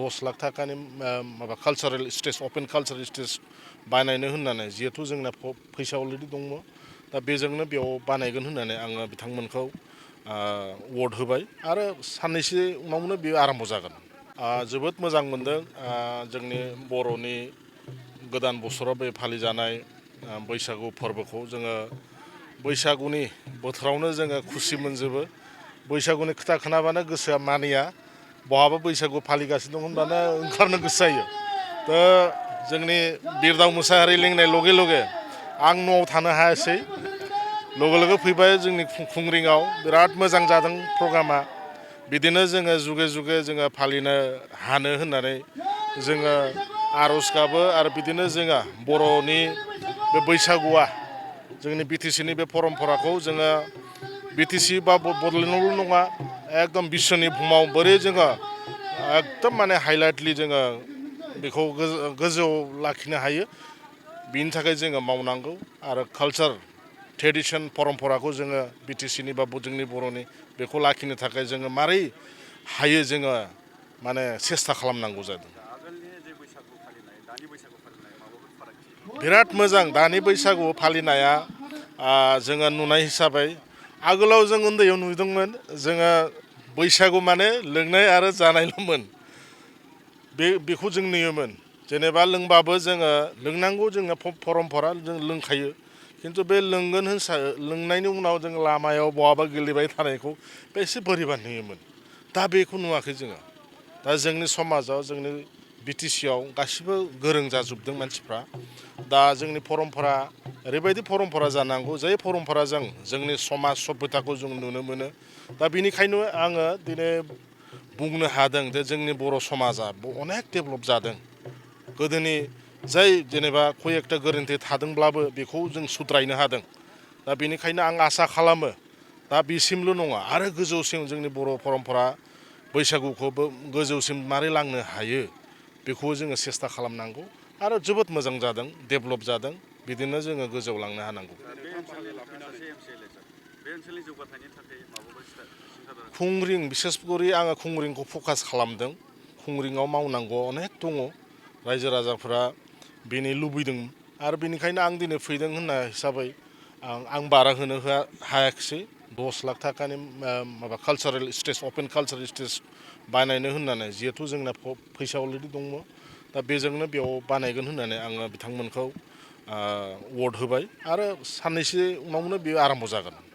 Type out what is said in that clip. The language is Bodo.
10 लाख थाखानि माबा कालचारेल स्टेज अपेन कालचारेल स्टेज बानायनो होननानै जिहेथु जोंना फैसा अलरेडि दङ दा बेजोंनो बेयाव बानायगोन होननानै आङो बिथांमोनखौ वार्ड होबाय आरो साननैसो उनावनो बेयो आराम्भ जागोन। जोबोद मोजां मोनदों जोंनि बर'नि गोदान बोसोराव बे फालिजानाय बैसागु फोरबोखौ जोङो बैसागुनि बोथोरावनो जोङो खुसि मोनजोबो बैसागुनि खोथा खोनाबानो गोसोआ मानिया बहाबा बैसागु फालिगासिनो दं होनबानो ओंखारनो गोसो जायो। दा जोंनि बिरदाव मोसाहारि लिंनाय लगे लगे आं न'आव थानो हायासै लगे लगे फैबाय जोंनि खुंग्रिङाव बिराद मोजां जादों प्रग्रामा बिदिनो जोङो जुगे जुगे जोङो फालिनो हानो होननानै जोङो आर'ज गाबो आरो बिदिनो जोङो बर'नि बे बैसागुआ जोंनि बिटिसिनि बे परम्पराखौ जोङो बिटिसि बा बड'लेण्डआवल' नङा एकदम बिश्वनि बुहुमाव बोरै जोङो एकदम माने हाइलाइटलि जोङो बेखौ गोजौआव लाखिनो हायो बिनि थाखाय जोङो मावनांगौ आरो कालचार ट्रेडिसन परम्पराखौ जोङो बिटिसिनि बा जोंनि बर'नि बेखौ लाखिनो थाखाय जोङो मारै हायो जोङो माने सेस्था खालामनांगौ जादों। बिराद मोजां दानि बैसागु फालिनाया जोङो नुनाय हिसाबै आगोलाव जों उन्दैयाव नुदोंमोन जोङो बैसागु माने लोंनाय आरो जानायल'मोन बेखौ जों नुयोमोन जेनेबा लोंबाबो जोङो लोंनांगौ जोङो परम्परा जों लोंखायो खिन्थु बे लोंनायनि उनाव जों लामायाव बहाबा गेलेबाय थानायखौ बे एसे बोरैबा नुयोमोन दा बेखौ नुवाखै जोङो दा जोंनि समाजाव जोंनि बिटिसिआव गासिबो गोरों जाजोबदों मानसिफ्रा दा जोंनि परम्परा ओरैबायदि परम्परा जानांगौ जाय परम्पराजों जोंनि समाज सभ्यताखौ जों नुनो मोनो दा बेनिखायनो आङो दिनै बुंनो हादों जे जोंनि बर' समाजा अनेक डेभेलप जादों गोदोनि जाय जेनेबा खय एकटा गोरोन्थि थादोंब्लाबो बेखौ जों सुद्रायनो हादों दा बेनिखायनो आं आसा खालामो दा बिसिमल' नङा आरो गोजौसिम जोंनि बर' परम्परा बैसागुखौबो गोजौसिम मारै लांनो हायो बेखौ जोङो सेस्था खालामनांगौ आरो जोबोद मोजां जादों डेभेलप जादों बिदिनो जोङो गोजौआव लांनो हानांगौ। खुंग्रिं बिसेस करि आङो खुंग्रिंखौ फकास खालामदों खुंग्रिङाव मावनांगौ अनेक दङ रायजो राजाफ्रा बेनि लुबैदों आरो बेनिखायनो आं दिनै फैदों होननाय हिसाबै आं बारा होनो हायाखिसै 10 लाख थाखानि माबा कालचारेल स्टेज अपेन कालचारेल स्टेज बानायनो होननानै जिहेथु जोंना फैसा अलरेडि दङ दा बेजोंनो बेयाव बानायगोन होननानै आङो बिथांमोनखौ वार्ड होबाय आरो साननैसो उनावनो बेयो आराम्भ जागोन।